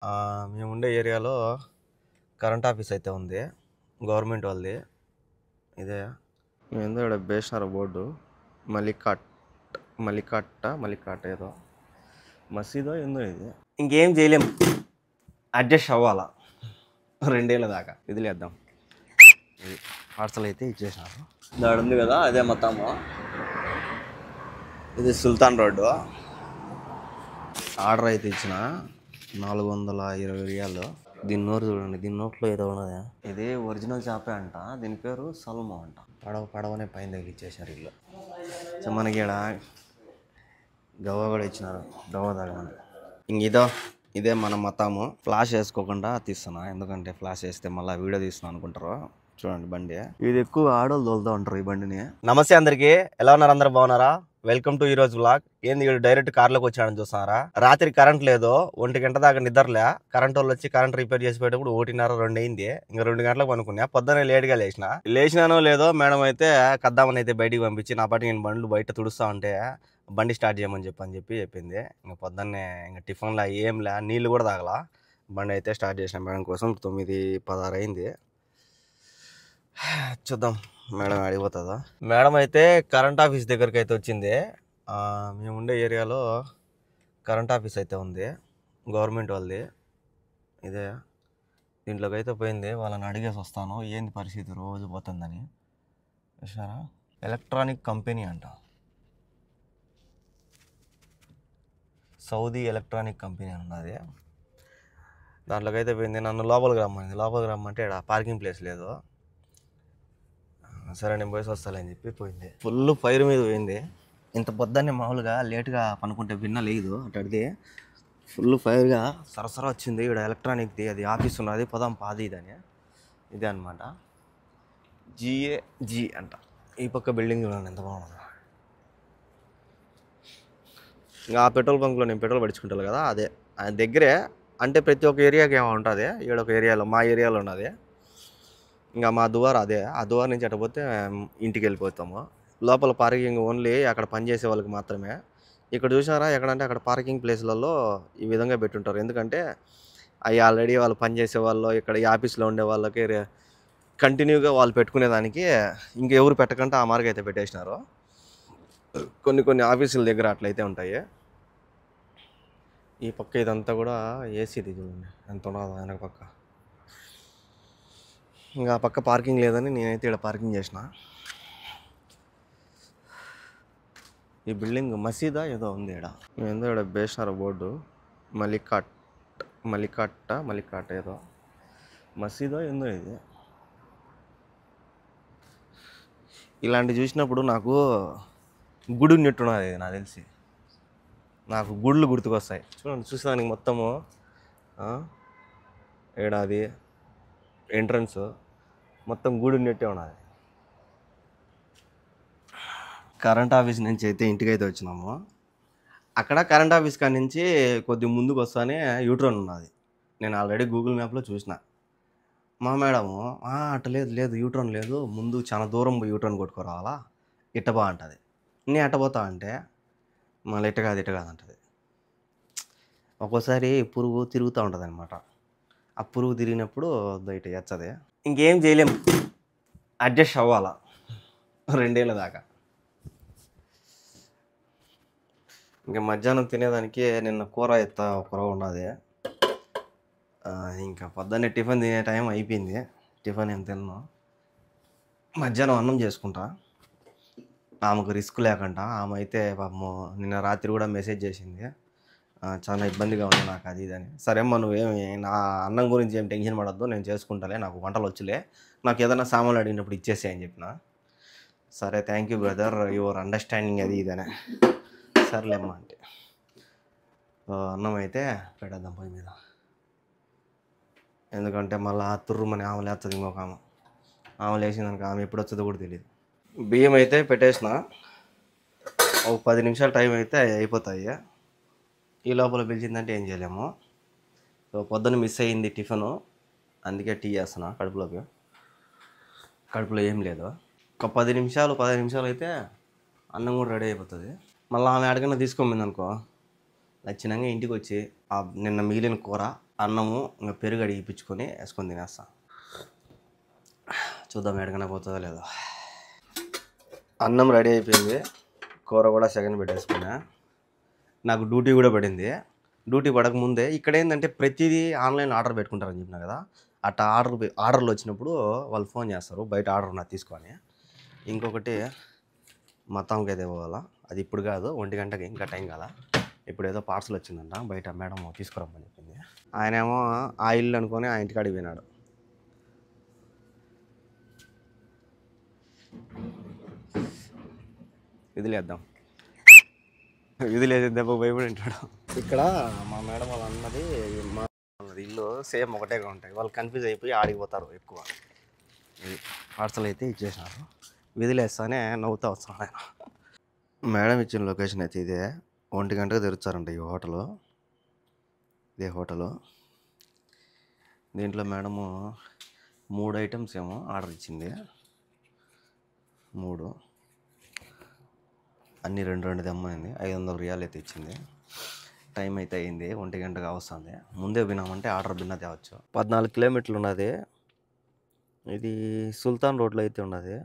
మేము ఉండే ఏరియాలో కరెంట్ ఆఫీస్ అయితే ఉంది, గవర్నమెంట్ వాళ్ళది. ఇదే ఏందో ఇక్కడ బేసినారు బోర్డు, మలికాట్ మలికాట్ ఏదో మసీదో ఏందో ఇది. ఇంకేం చేయలేం, అడ్జస్ట్ అవ్వాలా 2 ఏళ్ళ దాకా వదిలేద్దాం. ఇది పార్సల్ అయితే ఇచ్చేసినారు. దాడు ఉంది కదా, అదే మొత్తము. ఇది సుల్తాన్ రోడ్డు. ఆర్డర్ అయితే ఇచ్చిన 420 రియాలు. దీని నోరు చూడండి, దీని నోట్లో ఏదో ఉన్నదా. ఇది ఒరిజినల్ చేపే అంట, దీని పేరు సల్మో అంట. పడవనే పైన తగిలిచ్చేసారు ఇల్లు. సో మనకి ఇక్కడ గవ్వ కూడా ఇచ్చినారు, గవ్వ తాగమని. ఇదే మన మతము. ఫ్లాష్ వేసుకోకుండా తీస్తున్నా, ఎందుకంటే ఫ్లాష్ వేస్తే మళ్ళీ వీడియో తీస్తున్నా అనుకుంటారు. చూడండి బండి, ఇది ఎక్కువ ఆడోళ్ళు తోలుతూ ఉంటారు ఈ బండిని. నమస్తే అందరికి, ఎలా ఉన్నారు? అందరు బాగున్నారా? వెల్కమ్ టు ఈ రోజు వ్లాగ్. ఏంది డైరెక్ట్ కార్లోకి వచ్చాడని చూస్తున్నారా? రాత్రి కరెంట్ లేదు, 1 గంట దాకా నిద్రలే. కరెంట్ వాళ్ళు వచ్చి కరెంట్ రిపేర్ చేసి పోయేటప్పుడు 1:30-2 అయింది. ఇంకా 2 గంటలకు పనుకున్నా. పొద్దున్నే లేట్గా లేచినానో లేదో మేడం అయితే కద్దామని అయితే బయటికి పంపించి, నా పాటికి నేను బండ్లు బయట తుడుస్తా ఉంటే బండి స్టార్ట్ చేయమని చెప్పింది. ఇంకా పొద్దున్నే ఇంకా టిఫిన్లా ఏంలే, నీళ్ళు కూడా తాగలా. బండి అయితే స్టార్ట్ చేసిన మేడం కోసం. 9:16 అయింది. చూద్దాం మేడం అడిగిపోతుందా. మేడం అయితే కరెంట్ ఆఫీస్ దగ్గరికి అయితే వచ్చింది. మేము ఉండే ఏరియాలో కరెంట్ ఆఫీస్ అయితే ఉంది, గవర్నమెంట్ వాళ్ళది. ఇదే దీంట్లోకి అయితే పోయింది. వాళ్ళని అడిగేసి వస్తాను ఏంది పరిస్థితి, రోజు పోతుందని. చూసారా, ఎలక్ట్రానిక్ కంపెనీ అంట, సౌదీ ఎలక్ట్రానిక్ కంపెనీ ఉన్నది. దాంట్లోకి అయితే పోయింది. నన్ను లోపలికి రమ్మంటే ఇక్కడ పార్కింగ్ ప్లేస్ లేదు. సరే నేను పోయి వస్తానని చెప్పి పోయింది. ఫుల్ ఫైర్ మీద పోయింది. ఇంత పొద్దున్నే మామూలుగా లేట్గా పనుకుంటే లేదు, అటడిది ఫుల్ ఫైర్గా సరసర వచ్చింది. ఇక్కడ ఎలక్ట్రానిక్ది అది ఆఫీస్ ఉన్నది, పదాం పాది ఇదని. ఇదే అనమాట, GAG అంట. ఈ పక్క బిల్డింగ్ చూడండి ఎంత బాగుంది. ఇంకా ఆ పెట్రోల్ బంక్లో నేను పెట్రోల్ పడుచుకుంటాను కదా, అదే దగ్గరే. అంటే ప్రతి ఒక్క ఏరియాకి ఏమో ఉంటుంది, ఈడొక ఏరియాలో మా ఏరియాలో ఉన్నది. ఇంకా మా దువార అదే, ఆ దువార నుంచి అట్టపోతే ఇంటికి వెళ్ళిపోతాము. లోపల పార్కింగ్ ఓన్లీ అక్కడ పనిచేసే వాళ్ళకి మాత్రమే. ఇక్కడ చూసారా, ఎక్కడంటే అక్కడ పార్కింగ్ ప్లేస్లలో ఈ విధంగా పెట్టుంటారు. ఎందుకంటే అవి ఆల్రెడీ వాళ్ళు పనిచేసే వాళ్ళు, ఇక్కడ ఈ ఆఫీస్లో ఉండే వాళ్ళకి కంటిన్యూగా వాళ్ళు పెట్టుకునేదానికి ఇంకెవరు పెట్టకుండా ఆ మార్గం అయితే పెట్టేసినారు. కొన్ని ఆఫీసుల దగ్గర అట్లయితే ఉంటాయి. ఈ పక్క ఇదంతా కూడా ఏసీది చూడండి ఎంత ఉండదు వెనక పక్క. ఇంకా ఆ పక్క పార్కింగ్ లేదని నేనైతే ఇక్కడ పార్కింగ్ చేసిన. ఈ బిల్డింగ్ మసీదా ఏదో ఉంది ఇక్కడ. ఏందో ఇక్కడ బేసినారు బోర్డు, మలికాట్ ఏదో మసీదో ఏందో ఇది. ఇలాంటి చూసినప్పుడు నాకు గుడి ఉన్నట్టున్నది, నాకు తెలిసి. నాకు గుళ్ళు గుర్తుకొస్తాయి. చూడండి, చూసేదానికి మొత్తము ఏడాది ఎంట్రన్స్ మొత్తం గుడి ఉన్నట్టే ఉన్నది. కరెంట్ ఆఫీస్ నుంచి అయితే ఇంటికి అయితే వచ్చినాము. అక్కడ కరెంట్ ఆఫీస్ కాడ నుంచి కొద్దిగా ముందుకు వస్తానే యూటర్న్ ఉన్నది. నేను ఆల్రెడీ గూగుల్ మ్యాప్లో చూసిన. మా మేడము అట్ట లేదు యూటర్న్ లేదు, ముందు చాలా దూరం పోయి యూటర్న్ కొట్టుకురావాలా, ఇట్ట బా అంటుంది. నేను ఎట్ట పోతా అంటే మళ్ళీ ఇట్ట కాదు అంటుంది. ఒక్కోసారి పురుగు తిరుగుతూ ఉంటుంది అనమాట. ఆ పురుగు తిరిగినప్పుడు బయట ఎచ్చది. ఇంకేం చేయలేం, అడ్జస్ట్ అవ్వాలా 2 ఏళ్ళ దాకా. ఇంకా మధ్యాహ్నం తినేదానికి నిన్న కూర ఒకరవ ఉన్నది. ఇంకా పొద్దున్నే టిఫిన్ తినే టైం అయిపోయింది. టిఫిన్ ఏం తిన్నాను, మధ్యాహ్నం అన్నం చేసుకుంటా. ఆమెకు రిస్క్ లేకుండా. ఆమె అయితే పాపము నిన్న రాత్రి కూడా మెసేజ్ చేసింది, చాలా ఇబ్బందిగా ఉంది నాకు అది ఇది అని. సరే అమ్మ, నువ్వేమి నా అన్నం గురించి ఏం టెన్షన్ పడద్దు, నేను చేసుకుంటాలే, నాకు వంటలు వచ్చులే, నాకు ఏదైనా సామాన్లు అడిగినప్పుడు ఇచ్చేసే అని చెప్పిన. సరే thank you brother, your understanding అది ఇదనే. సర్లేమ్మా అంటే అన్నం అయితే పెట్టేద్దాం పొయ్యి మీద. ఎందుకంటే మళ్ళీ తుర్రుమని ఆమె లేస్తుంది, ఇంకొక ఆమె లేచిందనుక ఆమె ఎప్పుడు వచ్చేదో కూడా తెలియదు. బియ్యం అయితే పెట్టేసిన, ఒక 10 నిమిషాలు టైం అయితే అయిపోతాయి. ఈ లోపల పిలిచిందంటే ఏం చేయలేము. సో పొద్దున్న మిస్ అయ్యింది టిఫిను, అందుకే టీ చేస్తున్నా కడుపులో ఏం లేదు. ఒక 15 నిమిషాలు అయితే అన్నం కూడా రెడీ అయిపోతుంది. మళ్ళీ ఆమె ఎక్కడికైనా తీసుకోమంది అనుకో, నచ్చినంగా ఇంటికి వచ్చి నిన్న మిగిలిన కూర అన్నము ఇంకా పెరుగు అడిగిపించుకొని వేసుకొని తినేస్తా. చూద్దాం ఎడకనే పోతుందో లేదో. అన్నం రెడీ అయిపోయింది, కూర కూడా సెకండ్ పెట్టేసుకున్నా. నాకు డ్యూటీ కూడా పడింది. డ్యూటీ పడకముందే ఇక్కడ ఏంటంటే ప్రతిదీ ఆన్లైన్ ఆర్డర్ పెట్టుకుంటారని చెప్పినా కదా, అట్లా ఆర్డర్లు వచ్చినప్పుడు వాళ్ళు ఫోన్ చేస్తారు, బయట ఆర్డర్ ఉన్నది తీసుకొని. ఇంకొకటి మొత్తంకి అయితే పోవాలా, అది ఇప్పుడు కాదు, 1 గంటకి, ఇంకా టైం కాదా. ఇప్పుడు ఏదో పార్సల్ వచ్చిందంట, బయట మేడం తీసుకురమ్మని చెప్పింది. ఆయనేమో ఆ ఇల్లు అనుకొని ఆ ఇంటికాడికి పోయినాడు. విదిలేద్దాం, విదిలేసి దెబ్బ భయపడి ఉంటాడు. ఇక్కడ మా మేడం వాళ్ళు అన్నది మా ఇల్లు సేమ్ ఒకటేగా ఉంటాయి. వాళ్ళు కన్ఫ్యూజ్ అయిపోయి ఆడిపోతారు ఎక్కువ. పార్సల్ అయితే ఇచ్చేసినారు, విదిలేస్తానే నవ్వుతా వస్తాను ఆయన. మేడం ఇచ్చిన లొకేషన్ అయితే ఇదే, 1 గంటకు తెరుస్తారంట ఈ హోటలు. ఇదే హోటలు. దీంట్లో మేడము 3 ఐటమ్స్ ఏమో ఆర్డర్ ఇచ్చింది. 3 అన్నీ 2 తెమ్మైంది. 500 రియాలు అయితే ఇచ్చింది. టైం అయితే అయింది, 1 గంటగా వస్తుంది. ముందే వినామంటే ఆర్డర్ భిన్న తేవచ్చు. 14 కిలోమీటర్లు ఉన్నది. ఇది సుల్తాన్ రోడ్లో అయితే ఉన్నది,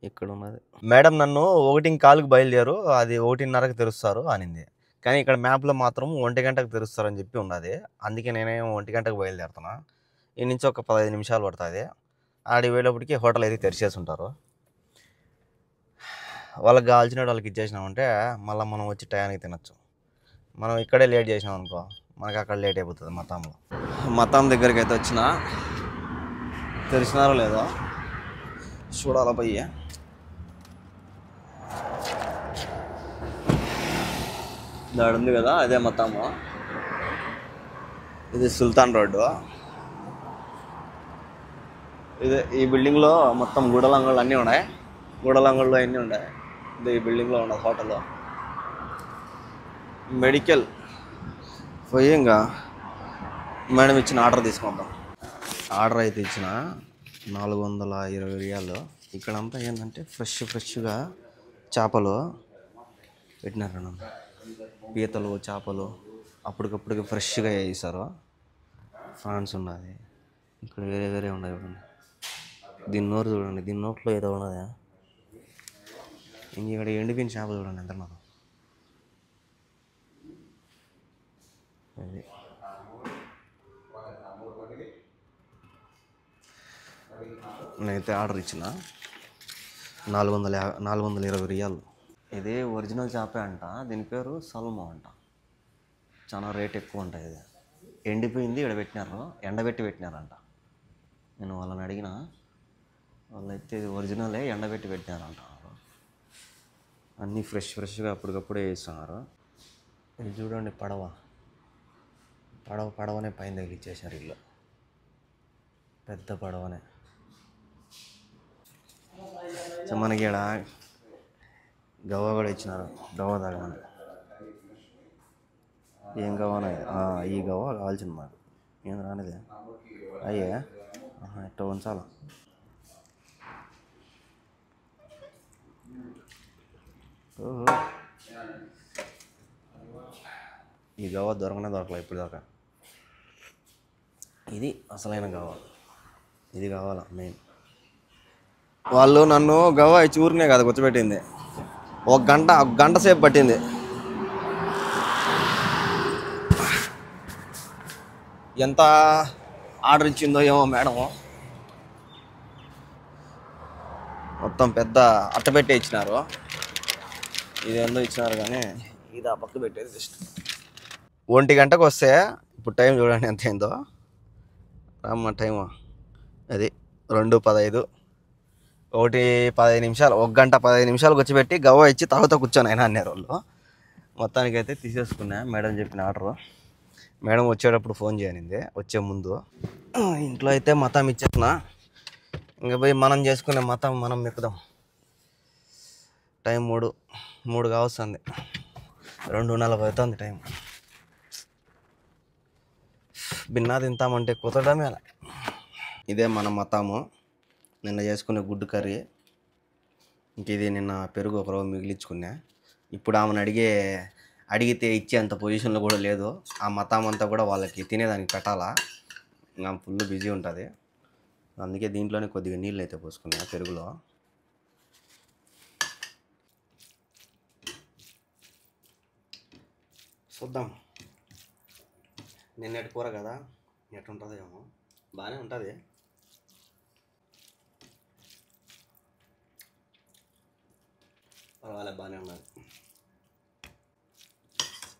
ఇక్కడ ఉన్నది. మేడం నన్ను 1:15కి బయలుదేరు, అది 1:30కి తెరుస్తారు అనింది. కానీ ఇక్కడ మ్యాప్లో మాత్రం 1 గంటకు తెరుస్తారని చెప్పి ఉన్నది. అందుకే నేనేమో 1 గంటకు బయలుదేరుతున్నా. ఈ నుంచి ఒక 15 నిమిషాలు పడుతుంది. ఆడికి పోయేటప్పటికి హోటల్ అయితే తెరిచేసి ఉంటారు. వాళ్ళకి కావాల్సిన వాళ్ళకి ఇచ్చేసినామంటే మళ్ళీ మనం వచ్చి టయానికి తినచ్చు. మనం ఇక్కడే లేట్ చేసినాం అనుకో, మనకి అక్కడ లేట్ అయిపోతుంది. మతం దగ్గరికి అయితే వచ్చిన, తెరిచినారో లేదో చూడాల పోయి. దాడు ఉంది కదా, అదే మతము. ఇది సుల్తాన్ రోడ్డు. ఇది ఈ బిల్డింగ్లో మొత్తం గుడలంగళ్ళు అన్నీ ఉన్నాయి. గుడలంగళ్ళు అన్నీ ఉన్నాయి. ఇది ఈ బిల్డింగ్లో ఉన్నది హోటల్. మెడికల్ పోయి ఇంకా మేడం ఇచ్చిన ఆర్డర్ తీసుకుంటాం. ఆర్డర్ అయితే ఇచ్చిన 420 రియాలు. ఇక్కడంతా ఏంటంటే ఫ్రెష్గా చేపలు పెట్టినారు. పీతలు, చేపలు అప్పటికప్పటికి ఫ్రెష్గా వేసారు. ఫ్రాన్స్ ఉన్నది, ఇక్కడ వేరే ఉన్నాయి. దీని నోరు చూడండి, దీని నోట్లో ఏదో ఉన్నదా. ఇంక ఇక్కడ ఎండిపోయిన చేపలు చూడండి ఎంత నాకు. అది నేనైతే ఆర్డర్ ఇచ్చిన 420 రియాలు. ఇది ఒరిజినల్ చేపే అంట, దీని పేరు సల్మో అంట. చాలా రేట్ ఎక్కువ ఉంటుంది. ఇది ఎండిపోయింది, ఇక్కడ పెట్టినారు, ఎండబెట్టి పెట్టినారంట. నేను వాళ్ళని అడిగిన, వాళ్ళైతే ఇది ఒరిజినలే, ఎండబెట్టి పెట్టినారంట. అన్నీ ఫ్రెష్గా అప్పటికప్పుడే వేస్తున్నారు. ఇది చూడండి, పడవనే పైన తగిలిచ్చేసారు. ఇల్లు పెద్ద పడవనే. సో మనకి ఇక్కడ గవ్వ కూడా ఇచ్చినారు, గవ్వ తాగమని. ఏం గవ్వనా? ఈ గవ్వ కావాల్సింది మాకు. ఏం రానిదే అయ్యే, ఎట్టో ఉంచాలా. ఓహో, ఈ గవ్వ దొరకలే ఇప్పుడు దాకా. ఇది అసలైన గవ్వ, ఇది కావాలా మెయిన్. వాళ్ళు నన్ను గవ్వ ఇచ్చి ఊరినే కదా కూర్చోబెట్టింది. ఒక గంట సేపు పట్టింది. ఎంత ఆర్డర్ ఇచ్చిందో ఏమో మేడం. మొత్తం పెద్ద అట్టపెట్టే ఇచ్చినారు. ఇది ఎంతో ఇచ్చినారు, కానీ ఇది ఆ పక్క పెట్టేది జస్ట్. 1 గంటకు వస్తే ఇప్పుడు టైం చూడండి ఎంత అయిందో. రామ్మ టైము అది 2:15, 1:15 నిమిషాలు. 1 గంట 15 నిమిషాలకు వచ్చి పెట్టి గవ్వ ఇచ్చి తాగుతా కూర్చొని అయినా అన్నారు వాళ్ళు. మొత్తానికి అయితే తీసేసుకున్నా మేడం చెప్పిన ఆర్డరు. మేడం వచ్చేటప్పుడు ఫోన్ చేయనింది, వచ్చే ముందు. ఇంట్లో అయితే మతం ఇచ్చేసిన, ఇంకా పోయి మనం చేసుకునే మతం మనం మెక్కుదాం. టైం 3 కావస్తుంది, 2:40 అవుతుంది టైం. బిన్నా తింటామంటే కుదరడమే అలా. ఇదే మన మతము. నిన్న చేసుకునే గుడ్డు కర్రీ, ఇంక ఇది నిన్న పెరుగు ఒకరోజు మిగిలించుకున్నా. ఇప్పుడు ఆమెను అడిగే అడిగితే ఇచ్చేంత పొజిషన్లో కూడా లేదు. ఆ మతం అంతా కూడా వాళ్ళకి తినేదానికి పెట్టాలా, ఇంకా ఫుల్ బిజీ ఉంటుంది. అందుకే దీంట్లోనే కొద్దిగా నీళ్ళు అయితే పోసుకున్నా పెరుగులో. చూద్దాం, నిన్నటి కూర కదా ఎట్లుంటుందో ఏమో. బాగానే ఉంటుంది. పర్వాలేదు, బాగానే ఉన్నది.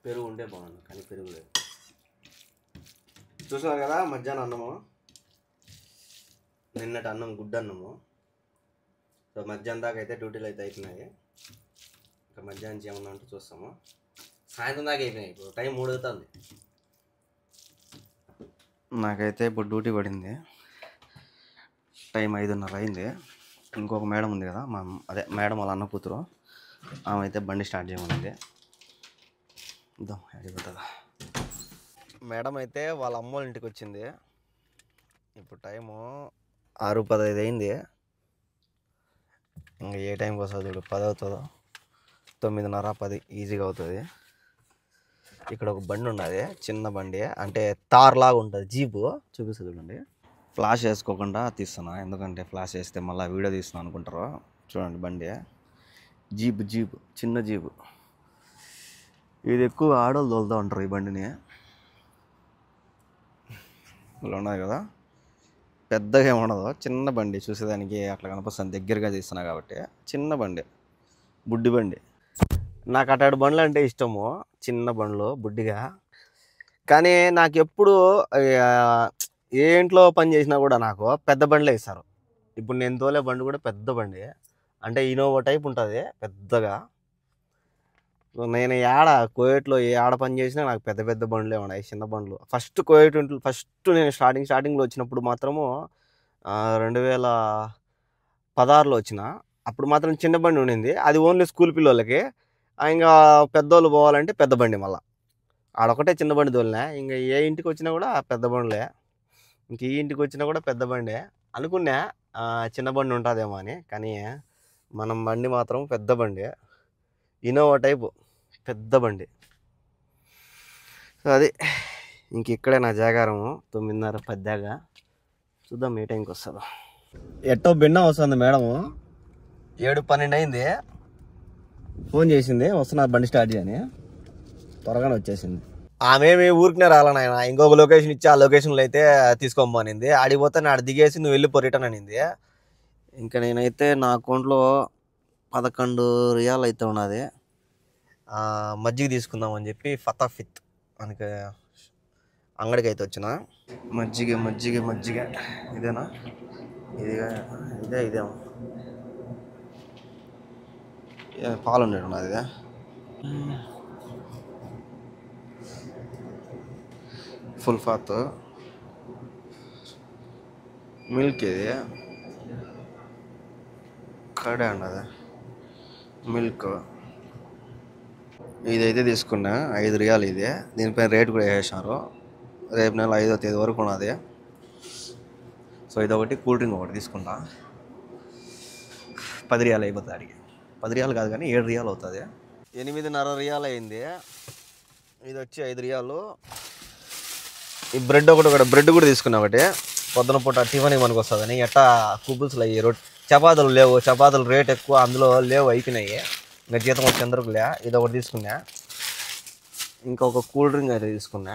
పెరుగు ఉంటే బాగుంది, కానీ పెరుగు లేదు. చూసారు కదా మధ్యాహ్నం అన్నము, నిన్నటి అన్నం గుడ్డు అన్నము. సో మధ్యాహ్నం దాకా అయితే డ్యూటీలు అయితే అయిపోయినాయి. ఇంకా మధ్యాహ్నం ఏమన్నా అంటే చూస్తాము. సాయంత్రం దాకా అయిపోయినాయి. ఇప్పుడు టైం 3 అవుతుంది. నాకైతే ఇప్పుడు డ్యూటీ పడింది. టైం 5:30 అయింది. ఇంకొక మేడం ఉంది కదా, అదే మేడం వాళ్ళ అన్న కూతురు, ఆమె అయితే బండి స్టార్ట్ చేయమనింది. ఇద్దాం అడిగిపోతుందా. మేడం అయితే వాళ్ళ అమ్మ వాళ్ళ ఇంటికి వచ్చింది. ఇప్పుడు టైము 6:15 అయింది. ఇంకా ఏ టైంకి వస్తుంది చూడు, 10 అవుతుందో, 9:30, 10 ఈజీగా అవుతుంది. ఇక్కడ ఒక బండి ఉన్నది, చిన్న బండి, అంటే తార్ లాగా ఉంటుంది, జీపు. చూపిస్తుంది చూడండి. ఫ్లాష్ వేసుకోకుండా తీస్తున్నా, ఎందుకంటే ఫ్లాష్ వేస్తే మళ్ళీ వీడియో తీస్తున్నా అనుకుంటారు. చూడండి బండి, జీపు చిన్న జీపు. ఇది ఎక్కువ ఆడోళ్ళు తోలుతూ ఉంటారు ఈ బండిని. ఇలా ఉన్నది కదా, పెద్దగా ఏమి ఉండదు, చిన్న బండి. చూసేదానికి అట్లా కనిపిస్తుంది, దగ్గరగా తీస్తున్నా కాబట్టి. చిన్న బండి, బుడ్డి బండి. నాకు అటాడు బండ్లు అంటే ఇష్టము, చిన్న బండ్లు బుడ్డిగా. కానీ నాకు ఎప్పుడు ఏ ఇంట్లో పని చేసినా కూడా నాకు పెద్ద బండ్లే ఇస్తారు. ఇప్పుడు నేను తోలే బండి కూడా పెద్ద బండి, అంటే ఇనోవా టైప్ ఉంటుంది పెద్దగా. సో నేను కోయేట్లో ఏ ఆడ పని చేసినా నాకు పెద్ద పెద్ద బండ్లే ఉన్నాయి, చిన్న బండ్లు. ఫస్ట్ నేను స్టార్టింగ్లో వచ్చినప్పుడు మాత్రము 2016లో వచ్చిన. అప్పుడు మాత్రం చిన్న బండి ఉండింది, అది ఓన్లీ స్కూల్ పిల్లలకి. ఇంకా పెద్దోళ్ళు పోవాలంటే పెద్ద బండి. మళ్ళీ ఆడొకటే చిన్న బండి తోలినా. ఇంకా ఏ ఇంటికి వచ్చినా కూడా పెద్ద బండ్లే. ఇంక ఈ ఇంటికి వచ్చినా కూడా పెద్ద బండే అనుకున్నా, చిన్న బండి ఉంటుందేమో అని. కానీ మనం బండి మాత్రం పెద్ద బండి, ఇనోవా టైపు పెద్ద బండి. సో అది ఇంక ఇక్కడే నా జాగారము, 9:30, 10 దాకా. చూద్దాం ఏ టైంకి వస్తుందో. ఎట్టో భిన్నం వస్తుంది మేడము, 7:12 అయింది. ఫోన్ చేసింది, వస్తున్నా బండి స్టార్ట్ చేయని. త్వరగానే వచ్చేసింది. ఆమెమి ఊరికనే రాలనాయన, ఇంకొక లొకేషన్ ఇచ్చి ఆ లొకేషన్లో అయితే తీసుకోమనింది. ఆడిపోతే ఆడ దిగేసి నువ్వు వెళ్ళి రిటర్న్ అనింది. ఇంకా నేనైతే నా అకౌంట్లో 11 రియాల్ అయితే ఉన్నది. మజ్జిగ తీసుకుందామని చెప్పి ఫతాఫిత్ మనకి అంగడికి అయితే వచ్చిన. మజ్జిగ ఇదేనా? ఇదేమో పాలు ఉండేది ఉన్నది. ఇదే ఫుల్ ఫాత్ మిల్క్, ఇది కడే అన్నది మిల్క్. ఇదైతే తీసుకున్నా 5 రియాల్. ఇది దీనిపైన రేట్ కూడా వేసేసినారు. రేపు నెల 5వ తేదీ వరకు ఉన్నది. సో ఇదొకటి, కూల్ డ్రింక్ ఒకటి తీసుకుంటా. 10 రియాల్ అయిపోతుంది. అడిగి 10 రియాలు కాదు కానీ 7 రియాలు అవుతుంది. 8:30 రియాలు అయింది. ఇది వచ్చి 5 రియాలు. ఈ బ్రెడ్ బ్రెడ్ కూడా తీసుకున్నా ఒకటి. పొద్దున పూట టిఫిన్ మనకు వస్తుందని. ఎట్టా కుబుల్స్లో అయ్యి చపాతీలు లేవు, చపాతీలు రేట్ ఎక్కువ, అందులో లేవు, అయిపోయినాయి. ఇంకా జీతం వచ్చేందుకు లే. ఇది ఒకటి తీసుకున్నా. ఇంకొక కూల్ డ్రింక్ అయితే తీసుకున్నా,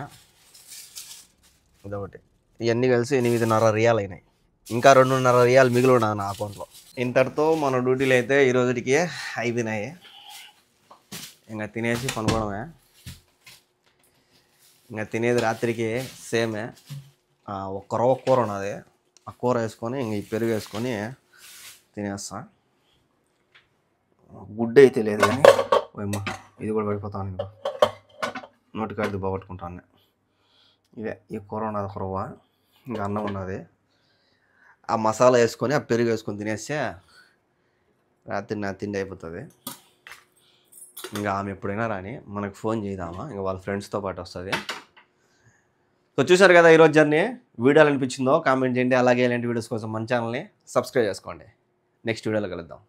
ఇదొకటి. ఇవన్నీ కలిసి 8:30 రియాలు అయినాయి. ఇంకా 2:30 రియాలు మిగిలి ఉన్నది నా అకౌంట్లో. ఇంతటితో మన డ్యూటీలు అయితే ఈ రోజుకి అయిపోయినాయి. ఇంకా తినేసి పనుకోవడమే. ఇంకా తినేది రాత్రికి సేమే. ఒక్క రవ్వ కూర ఉన్నది, ఆ కూర వేసుకొని ఇంక ఈ పెరుగు వేసుకొని తినేస్తా. గుడ్డ అయితే లేదు కానీ ఓయమ్మ ఇది కూడా పడిపోతాను. నేను నోటికాయలు బాగొట్టుకుంటాను. ఇదే ఈ కూర ఉన్నది, ఒక రవ్వ. ఇంకా అన్నం ఉన్నది. ఆ మసాలా వేసుకొని ఆ పెరుగు వేసుకొని తినేస్తే రాత్రి నా తిండి అయిపోతుంది. ఇంకా ఆమె ఎప్పుడైనా రాని మనకు ఫోన్ చేద్దామా, ఇంకా వాళ్ళ ఫ్రెండ్స్తో పాటు వస్తుంది. సో చూసారు కదా ఈరోజు జర్నీ. వీడియోలు అనిపించిందో కామెంట్ చేయండి. అలాగే ఇలాంటి వీడియోస్ కోసం మన ఛానల్ని సబ్స్క్రైబ్ చేసుకోండి. నెక్స్ట్ వీడియోలో కలుద్దాం.